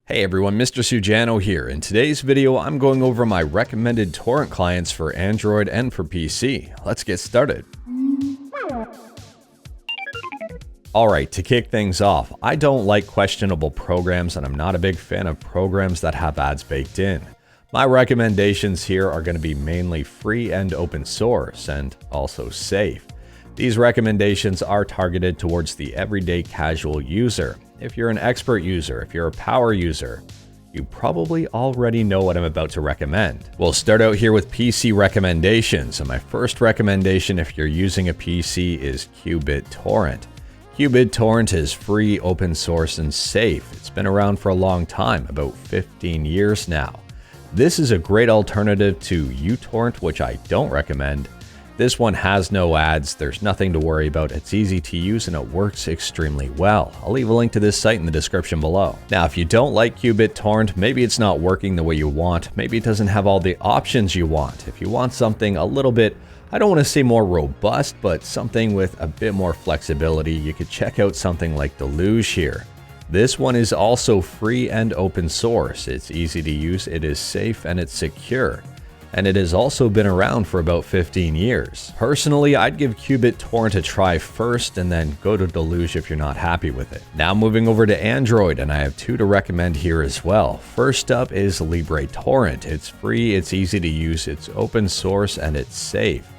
Hey everyone, Mr. Sujano here. In today's video, I'm going over my recommended torrent clients for Android and for PC. Let's get started. Alright, to kick things off, I don't like questionable programs and I'm not a big fan of programs that have ads baked in. My recommendations here are going to be mainly free and open source and also safe. These recommendations are targeted towards the everyday casual user. If you're an expert user, if you're a power user, you probably already know what I'm about to recommend. We'll start out here with PC recommendations, and my first recommendation if you're using a PC is Qbit Torrent. Qbit Torrent is free, open source, and safe. It's been around for a long time, about 15 years now. This is a great alternative to uTorrent, which I don't recommend. This one has no ads, there's nothing to worry about, it's easy to use and it works extremely well. I'll leave a link to this site in the description below. Now, if you don't like Qbit Torrent, maybe it's not working the way you want, maybe it doesn't have all the options you want. If you want something a little bit, I don't want to say more robust, but something with a bit more flexibility, you could check out something like Deluge here. This one is also free and open source. It's easy to use, it is safe, and it's secure. And it has also been around for about 15 years. Personally, I'd give Qbit Torrent a try first and then go to Deluge if you're not happy with it. Now moving over to Android, and I have two to recommend here as well. First up is LibreTorrent. It's free, it's easy to use, it's open source, and it's safe.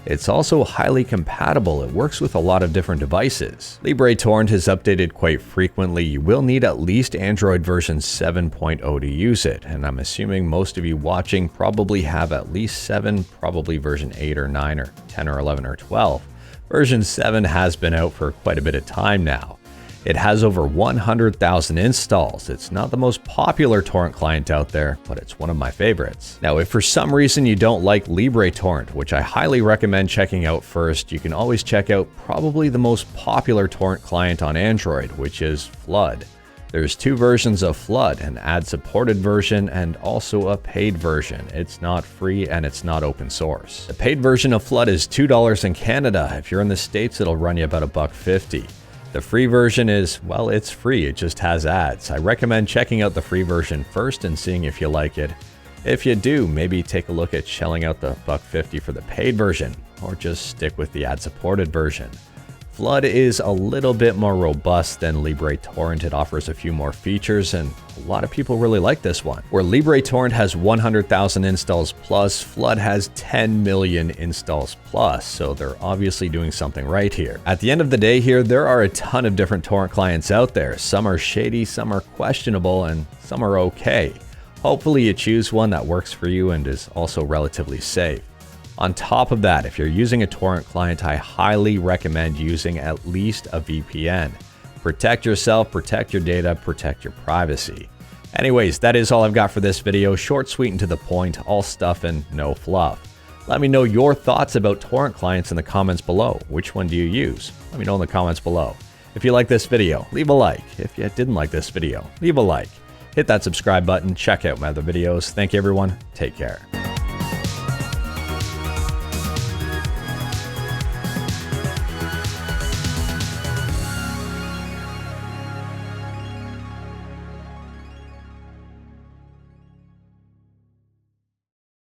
It's also highly compatible. It works with a lot of different devices. LibreTorrent is updated quite frequently. You will need at least Android version 7.0 to use it, and I'm assuming most of you watching probably have at least 7, probably version 8 or 9 or 10 or 11 or 12. Version 7 has been out for quite a bit of time now. It has over 100,000 installs. It's not the most popular torrent client out there, but it's one of my favorites. Now, if for some reason you don't like LibreTorrent, which I highly recommend checking out first, you can always check out probably the most popular torrent client on Android, which is Flood. There's two versions of Flood, an ad-supported version and also a paid version. It's not free and it's not open source. The paid version of Flood is $2 in Canada. If you're in the States, it'll run you about $1.50. The free version is, well, it's free, it just has ads. I recommend checking out the free version first and seeing if you like it. If you do, maybe take a look at shelling out the $1.50 for the paid version, or just stick with the ad-supported version. Flood is a little bit more robust than LibreTorrent. It offers a few more features, and a lot of people really like this one. Where LibreTorrent has 100,000 installs plus, Flood has 10 million installs plus, so they're obviously doing something right here. At the end of the day here, there are a ton of different torrent clients out there. Some are shady, some are questionable, and some are okay. Hopefully you choose one that works for you and is also relatively safe. On top of that, if you're using a torrent client, I highly recommend using at least a VPN. Protect yourself, protect your data, protect your privacy. Anyways, that is all I've got for this video. Short, sweet, and to the point, all stuff and no fluff. Let me know your thoughts about torrent clients in the comments below. Which one do you use? Let me know in the comments below. If you like this video, leave a like. If you didn't like this video, leave a like. Hit that subscribe button, check out my other videos. Thank you everyone, take care.